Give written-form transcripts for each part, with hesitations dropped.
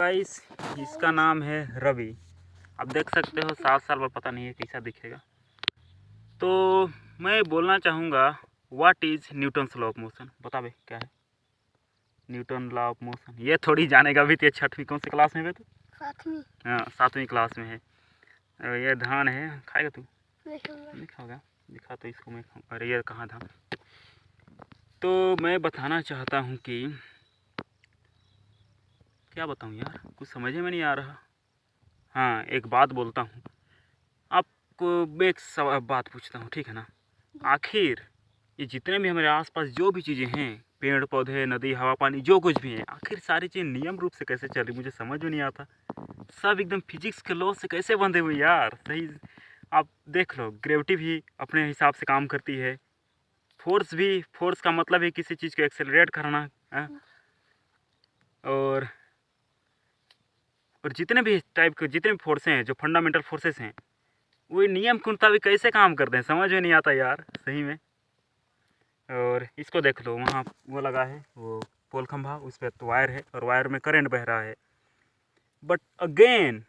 Guys इसका नाम है रवि। आप देख सकते हो 7 साल पर पता नहीं है कैसा दिखेगा। तो मैं बोलना चाहूँगा what is Newton's law of motion. बता भाई क्या है न्यूटन लॉ ऑफ मोशन। ये थोड़ी जानेगा भी। तो 6वीं कौन सी क्लास में है तू? 7वीं। हाँ 7वीं क्लास में है। ये धान है, खाएगा तू? नहीं खाओगा। दिखा तो इसको मैं खाऊँ। अरे ये कहाँ था। तो मैं बताना चाहता हूँ कि क्या बताऊँ यार, कुछ समझ में नहीं आ रहा। हाँ एक बात बोलता हूँ आपको। मैं एक बात पूछता हूँ, ठीक है ना? आखिर ये जितने भी हमारे आसपास जो भी चीज़ें हैं, पेड़ पौधे नदी हवा पानी जो कुछ भी है, आखिर सारी चीज़ें नियम रूप से कैसे चल रही मुझे समझ में नहीं आता। सब एकदम फिजिक्स के लॉ से कैसे बंधे हुए यार। सही आप देख लो, ग्रेविटी भी अपने हिसाब से काम करती है। फोर्स भी, फोर्स का मतलब है किसी चीज़ को एक्सेलरेट करना है? और जितने भी टाइप के जितने भी फोर्स हैं, जो फंडामेंटल फोर्सेस हैं, वो नियम के मुताबिक कैसे काम करते हैं समझ में नहीं आता यार सही में। और इसको देख लो, वहाँ वो लगा है वो पोल खंभा, उस पर तो वायर है और वायर में करंट बह रहा है। बट अगेन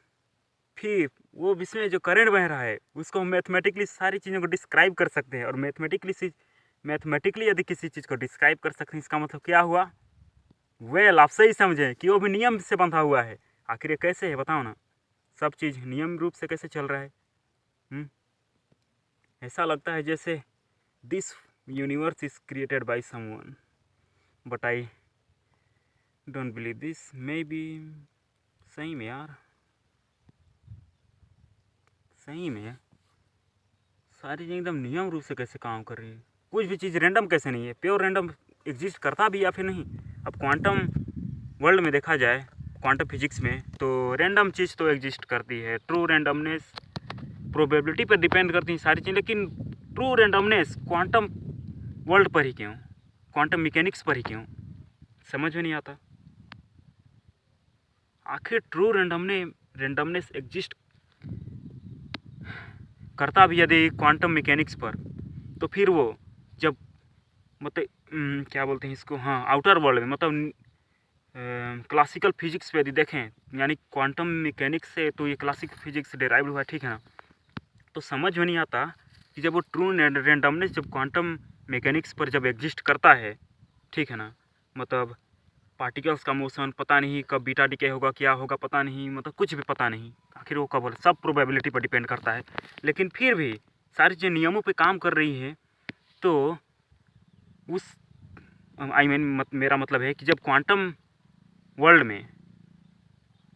फिर वो इसमें जो करंट बह रहा है उसको हम मैथमेटिकली सारी चीज़ों को डिस्क्राइब कर सकते हैं। और मैथमेटिकली यदि किसी चीज़ को डिस्क्राइब कर सकते हैं, इसका मतलब क्या हुआ? वेल आप सही समझें कि वो भी नियम से बंधा हुआ है। आखिर ये कैसे है बताओ ना? सब चीज़ नियम रूप से कैसे चल रहा है? ऐसा लगता है जैसे this universe is created by someone, but I don't believe this. May be सही में यार, सही में सारी चीज़ एकदम नियम रूप से कैसे काम कर रही है। कुछ भी चीज़ रैंडम कैसे नहीं है। प्योर रैंडम एग्जिस्ट करता भी या फिर नहीं। अब क्वांटम वर्ल्ड में देखा जाए, क्वांटम फिजिक्स में, तो रैंडम चीज़ तो एग्जिस्ट करती है। ट्रू रैंडमनेस प्रोबेबिलिटी पर डिपेंड करती हैं सारी चीज़, लेकिन ट्रू रैंडमनेस क्वांटम वर्ल्ड पर ही क्यों? क्वांटम मैकेनिक्स पर ही क्यों? समझ में नहीं आता। आखिर ट्रू रैंडमनेस एग्जिस्ट करता भी यदि क्वांटम मैकेनिक्स पर, तो फिर वो जब मतलब क्या बोलते हैं इसको, हाँ आउटर वर्ल्ड में, मतलब क्लासिकल फिजिक्स पे यदि देखें, यानी क्वांटम मैकेनिक्स से तो ये क्लासिकल फिजिक्स डेराइव हुआ है, ठीक है ना? तो समझ में नहीं आता कि जब वो ट्रू रैंडमनेस जब क्वांटम मैकेनिक्स पर जब एग्जिस्ट करता है, ठीक है ना, मतलब पार्टिकल्स का मोशन पता नहीं कब बीटा डिके होगा, क्या होगा पता नहीं, मतलब कुछ भी पता नहीं आखिर वो कब हो, सब प्रोबेबिलिटी पर डिपेंड करता है। लेकिन फिर भी सारी चीज़ें नियमों पे काम कर रही है। तो उस मेरा मतलब है कि जब क्वांटम वर्ल्ड में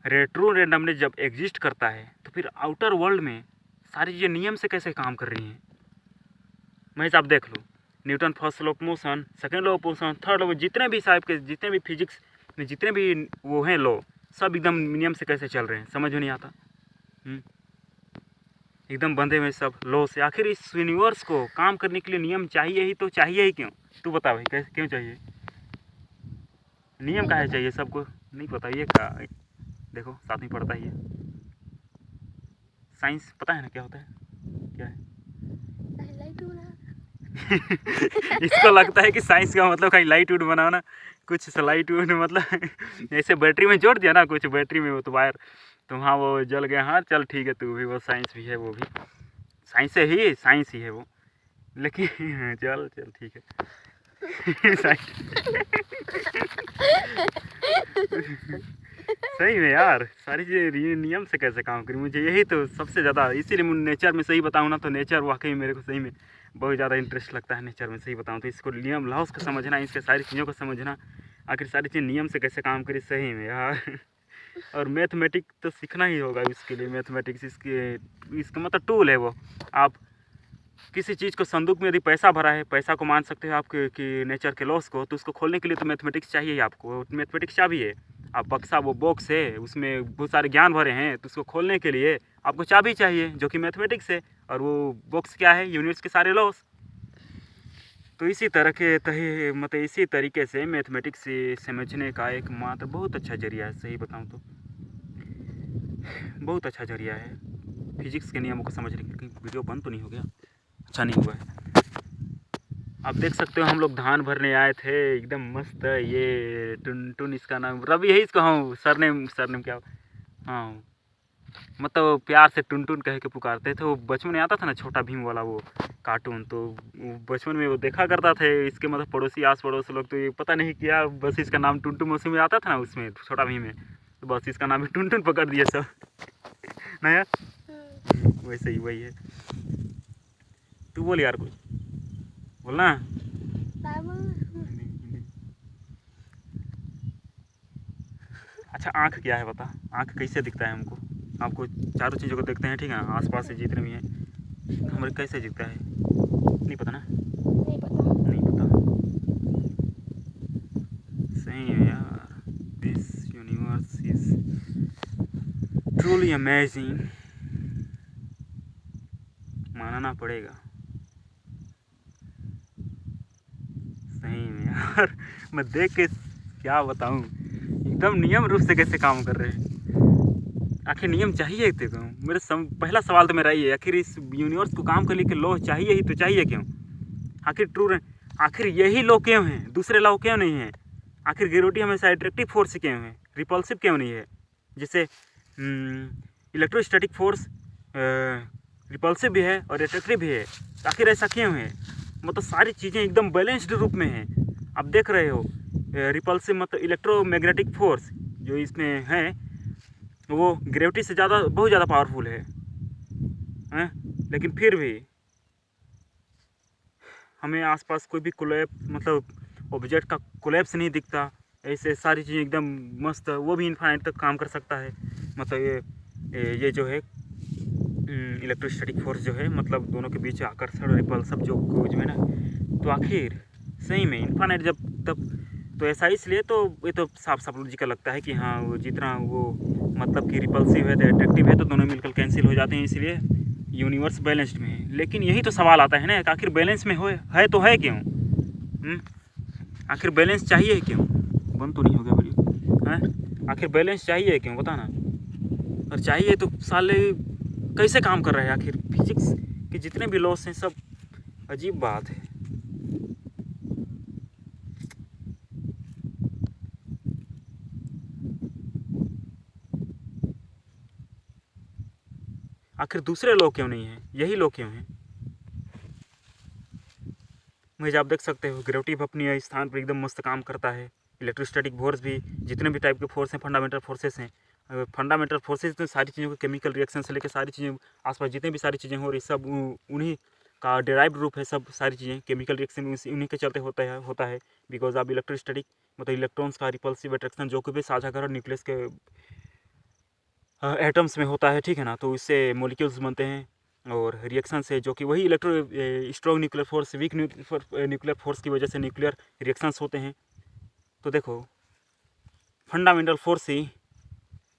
ट्रू रैंडमनेस जब एग्जिस्ट करता है, तो फिर आउटर वर्ल्ड में सारी चीज़ें नियम से कैसे काम कर रही हैं? महेश आप देख लो, Newton first law of motion, second law of motion, third law, जितने भी साहब के जितने भी फिजिक्स में जितने भी वो हैं लॉ, सब एकदम नियम से कैसे चल रहे हैं समझ में नहीं आता। एकदम बंधे हुए सब लॉ से। आखिर इस यूनिवर्स को काम करने के लिए नियम चाहिए ही, तो चाहिए ही क्यों? तू बता भाई कैसे क्यों चाहिए? नियम काहे चाहिए सबको? नहीं पता ये का? देखो साथ में पढ़ता ही है। साइंस पता है ना क्या होता है? क्या है? इसको लगता है कि साइंस का मतलब कहीं लाइट वुड बनाओ ना, कुछ लाइट वुड मतलब ऐसे बैटरी में जोड़ दिया ना, कुछ बैटरी में वो तो वायर, तो हाँ वो जल गया। हाँ चल ठीक है, तू भी वो साइंस भी है, वो भी साइंस ही है वो। लेकिन चल चल ठीक है। सही में यार सारी चीज़ें नियम से कैसे काम करी, मुझे यही तो सबसे ज़्यादा, इसीलिए मुझे नेचर में सही बताऊँ ना, तो नेचर वाकई मेरे को सही में बहुत ज़्यादा इंटरेस्ट लगता है नेचर में। सही बताऊँ तो इसको नियम लॉस को समझना, इसके सारी चीज़ों को समझना, आखिर सारी चीज़ नियम से कैसे काम करी सही में यार। और मैथमेटिक्स तो सीखना ही होगा इसके लिए। मैथमेटिक्स इसका मतलब टूल है वो। आप किसी चीज़ को संदूक में यदि पैसा भरा है, पैसा को मान सकते हो आप कि नेचर के लॉस को, तो उसको खोलने के लिए तो मैथमेटिक्स चाहिए ही आपको। मैथमेटिक्स चाबी है। आप बक्सा वो बॉक्स है, उसमें बहुत सारे ज्ञान भरे हैं, तो उसको खोलने के लिए आपको चाबी चाहिए जो कि मैथमेटिक्स है। और वो बॉक्स क्या है? यूनिवर्स के सारे लॉस। तो इसी तरह के मतलब इसी तरीके से मैथमेटिक्स से समझने का एक मात्र बहुत अच्छा जरिया है। सही बताऊँ तो बहुत अच्छा जरिया है फिजिक्स के नियमों को समझने के लिए। वीडियो बंद तो नहीं हो गया? अच्छा नहीं हुआ है। आप देख सकते हो हम लोग धान भरने आए थे, एकदम मस्त। ये टुन इसका नाम रवि है, इसका हाँ सरनेम सरनेम क्या, हाँ मतलब प्यार से टुन टुन कह के पुकारते थे। वो बचपन में आता था ना छोटा भीम वाला वो कार्टून, तो वो बचपन में वो देखा करता थे इसके, मतलब पड़ोसी आस पड़ोस लोग, तो ये पता नहीं क्या बस इसका नाम टुन टुन उसी में आता था ना, उसमें छोटा भीम में, तो बस इसका नाम टुन टुन पकड़ दिया सब। ना यार, वैसे ही वही है। तू बोल यार कुछ बोलना। अच्छा आँख क्या है बता, आँख कैसे दिखता है हमको? आपको चारों चीज़ों को देखते हैं ठीक है, आसपास से जितने भी हैं हमारे कैसे दिखता है नहीं पता ना? नहीं पता। सही है यार, this universe is truly amazing, मानना पड़ेगा। सही में यार, मैं देख के क्या बताऊं, एकदम नियम रूप से कैसे काम कर रहे हैं। आखिर नियम चाहिए थे क्यों? पहला सवाल तो मेरा ये है, आखिर इस यूनिवर्स को काम करने के लॉ चाहिए ही तो चाहिए क्यों? आखिर आखिर यही लॉ क्यों हैं, दूसरे लॉ क्यों नहीं है? आखिर ग्रेविटी हमेशा अट्रैक्टिव फोर्स क्यों है, रिपल्सिव क्यों नहीं है? जैसे इलेक्ट्रोस्टैटिक फोर्स रिपल्सिव भी है और अट्रैक्टिव भी है, तो आखिर ऐसा क्यों है? मतलब सारी चीज़ें एकदम बैलेंस्ड रूप में हैं। आप देख रहे हो रिपल्सिव मतलब इलेक्ट्रोमैग्नेटिक फोर्स जो इसमें है वो ग्रेविटी से ज़्यादा बहुत ज़्यादा पावरफुल है, हैं? लेकिन फिर भी हमें आसपास कोई भी मतलब ऑब्जेक्ट का कोलैप्स नहीं दिखता। ऐसे सारी चीज़ें एकदम मस्त, वो भी इनफाइनाइट तक काम कर सकता है। मतलब ये जो है इलेक्ट्रोस्टैटिक फोर्स जो है, मतलब दोनों के बीच आकर्षण और रिपल्सन जो है ना, तो आखिर सही में इनफाइनाइट जब तब, तो ऐसा इसलिए तो ये तो साफ साफ लॉजिकल लगता है कि हाँ वो जितना वो मतलब कि रिपल्सिव है तो अट्रैक्टिव है, तो दोनों मिलकर कैंसिल हो जाते हैं, इसलिए यूनिवर्स बैलेंस्ड में है। लेकिन यही तो सवाल आता है ना, आखिर बैलेंस में है तो है क्यों? आखिर बैलेंस चाहिए क्यों? बंद तो नहीं हो गया वीडियो हैं? आखिर बैलेंस चाहिए क्यों बता ना? और चाहिए तो साले कैसे काम कर रहे हैं? आखिर फिजिक्स के जितने भी लॉस हैं सब अजीब बात है। आखिर दूसरे लॉ क्यों नहीं है, यही लॉ क्यों है? मुझे आप देख सकते हो ग्रेविटी भी अपनी स्थान पर एकदम मस्त काम करता है। इलेक्ट्रोस्टैटिक फोर्स भी, जितने भी टाइप के फोर्स हैं फंडामेंटल फोर्सेस हैं, फंडामेंटल फोर्सेस तो सारी चीज़ों के केमिकल रिएक्शन से लेकर सारी चीज़ें आसपास जितने भी सारी चीज़ें हो रही सब उन्हीं का डेराइव्ड रूप है। सब सारी चीज़ें केमिकल रिएक्शन उन्हीं के चलते होता है बिकॉज ऑफ इलेक्ट्रोस्टैटिक मतलब इलेक्ट्रॉन्स का रिपल्सिव अट्रैक्शन जो कि भी साझाकरण न्यूक्लियस के एटम्स में होता है ठीक है ना, तो इससे मॉलिक्यूल्स बनते हैं। और रिएक्शन से जो कि वही strong nuclear force weak nuclear force की वजह से न्यूक्लियर रिएक्शंस होते हैं। तो देखो फंडामेंटल फोर्स ही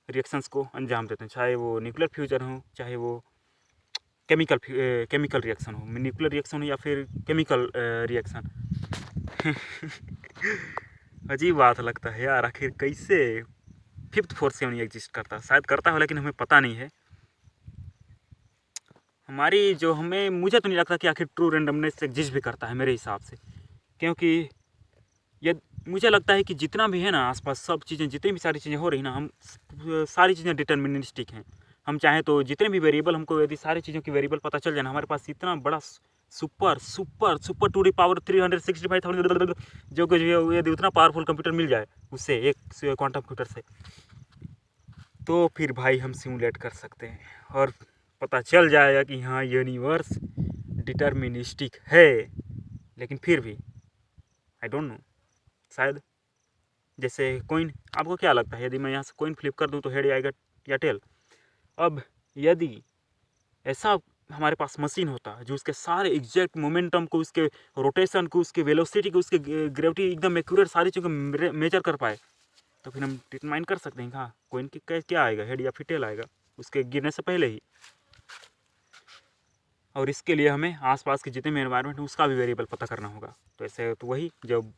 रिएक्शंस को अंजाम देते हैं, चाहे वो न्यूक्लियर फ्यूजन हो, चाहे वो केमिकल रिएक्शन हो, न्यूक्लियर रिएक्शन हो या फिर केमिकल रिएक्शन। अजीब बात लगता है यार, आखिर कैसे फिफ्थ फोर्स क्यों नहीं एग्जिस्ट करता? शायद करता हो लेकिन हमें पता नहीं है। हमारी जो हमें मुझे तो नहीं लगता कि आखिर ट्रू रेंडमनेस एग्जिस्ट भी करता है मेरे हिसाब से, क्योंकि ये मुझे लगता है कि जितना भी है ना आसपास सब चीज़ें, जितनी भी सारी चीज़ें हो रही ना, हम सारी चीज़ें डिटर्मिनिस्टिक हैं। हम चाहें तो जितने भी वेरिएबल, हमको यदि सारी चीज़ों की वेरिएबल पता चल जाए ना, हमारे पास इतना बड़ा super super super to the power 365,000 जो कुछ भी है, यदि उतना पावरफुल कंप्यूटर मिल जाए उससे, एक क्वांटम कंप्यूटर से, तो फिर भाई हम सिमुलेट कर सकते हैं और पता चल जाएगा कि हाँ यूनिवर्स डिटर्मिनिस्टिक है। लेकिन फिर भी आई डोंट नो, शायद जैसे कोइन, आपको क्या लगता है यदि मैं यहाँ से कोइन फ्लिप कर दूँ तो हेड आएगा या टेल? अब यदि ऐसा हमारे पास मशीन होता जो उसके सारे एग्जैक्ट मोमेंटम को, उसके रोटेशन को, उसके वेलोसिटी को, उसके ग्रेविटी एकदम एक्यूरेट सारी चीज़ों को मेजर कर पाए, तो फिर हम डिटरमाइन कर सकते हैं हाँ कोइन की क्या आएगा, हेड या फिर टेल आएगा उसके गिरने से पहले ही। और इसके लिए हमें आसपास के जितने भी एनवायरनमेंट है उसका भी वेरिएबल पता करना होगा। तो ऐसे तो वही जब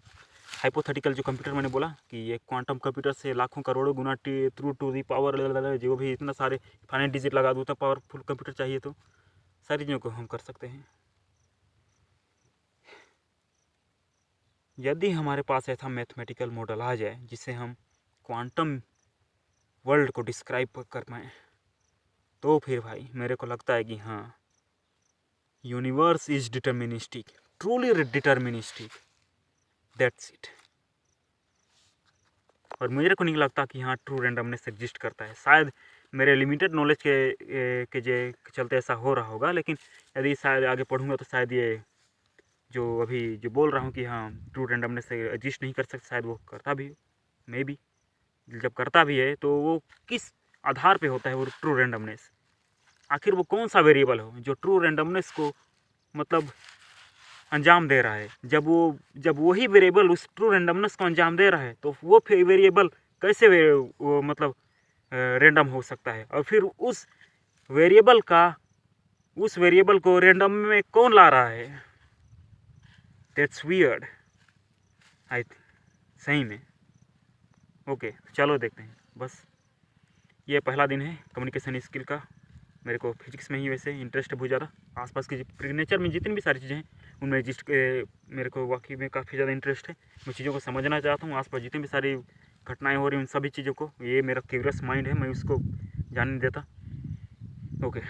हाइपोथेटिकल जो कंप्यूटर मैंने बोला कि ये क्वांटम कंप्यूटर से लाखों करोड़ों गुना थ्रू टू दी पावर जो भी इतना सारे फाइनल डिजिट लगा दूँ उतना पावरफुल कंप्यूटर चाहिए, तो सारी चीज़ों को हम कर सकते हैं। यदि हमारे पास ऐसा मैथमेटिकल मॉडल आ जाए जिससे हम क्वांटम वर्ल्ड को डिस्क्राइब कर पाएँ, तो फिर भाई मेरे को लगता है कि हाँ, universe is deterministic, truly deterministic, that's it. और मेरे को नहीं लगता कि हाँ ट्रू रैंडमनेस एग्जिस्ट करता है। शायद मेरे लिमिटेड नॉलेज के चलते ऐसा हो रहा होगा, लेकिन यदि शायद आगे पढ़ूंगा तो शायद ये जो अभी जो बोल रहा हूँ कि हाँ ट्रू रैंडमनेस एग्जिस्ट नहीं कर सकता, शायद वो करता भी, मे बी। जब करता भी है तो वो किस आधार पे होता है वो ट्रू रैंडमनेस? आखिर वो कौन सा वेरिएबल हो जो ट्रू रैंडमनेस को मतलब अंजाम दे रहा है? जब वही वेरिएबल उस ट्रू रैंडमनेस को अंजाम दे रहा है तो वो वेरिएबल कैसे वो मतलब रैंडम हो सकता है? और फिर उस वेरिएबल को रैंडम में कौन ला रहा है? दैट्स वियर्ड आई थिंक, सही में। ओके, चलो देखते हैं। बस ये पहला दिन है कम्युनिकेशन स्किल का। मेरे को फिजिक्स में ही वैसे इंटरेस्ट है बहुत ज़्यादा। आसपास की नेचर में जितनी भी सारी चीज़ें हैं उनमें मेरे को वाकई में काफ़ी ज़्यादा इंटरेस्ट है। मैं चीज़ों को समझना चाहता हूँ, आसपास जितनी भी सारी घटनाएं हो रही हैं उन सभी चीज़ों को। ये मेरा क्यूरियस माइंड है, मैं उसको जानने देता। ओके।